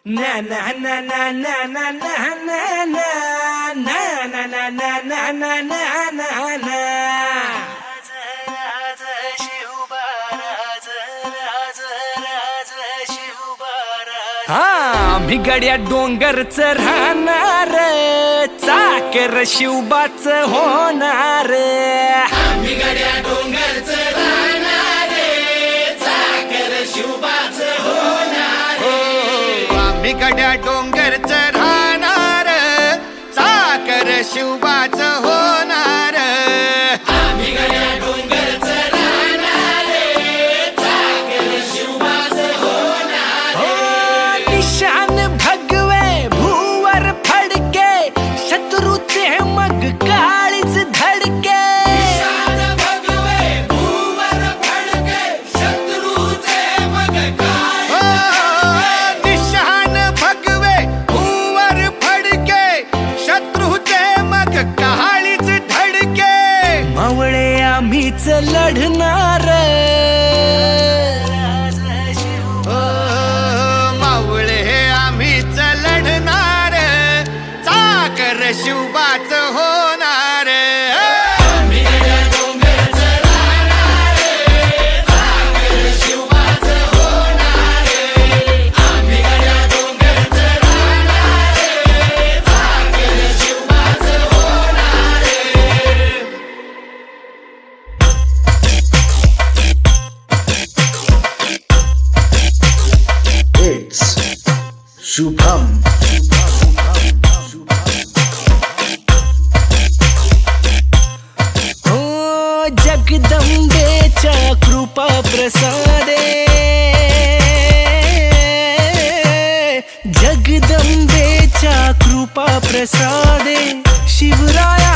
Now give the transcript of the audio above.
ना ना ना ना ना ना ना ना ना ना ना ना ना ना ना ना ना ना हा मी गड्या डोंगरच राहणार चाकर शिवबाच होणार मी गड्या डोंगरच राहणार चाकर शिवबाच होणार आम्ही गड्या डोंगरच राहणार चाकर शिवबाच होणार आम्ही गड्या डोंगरच राहणार चाकर शिवबाच होणार निशान भगवे भूवर फडके शत्रूचे मग काळीच धडके निशान भगवे भूवर फडके शत्रूचे मग निशान भगवे भूवर फडके शत्रूचे मग काळीच धडके मावळे आम्हीच लढणार मावळे आम्हीच लढणार चाकर शिवबाच होणार It's Shubham. हो जगदंबेच्या कृपा प्रसादे जगदंबेच्या कृपा प्रसादे शिवराया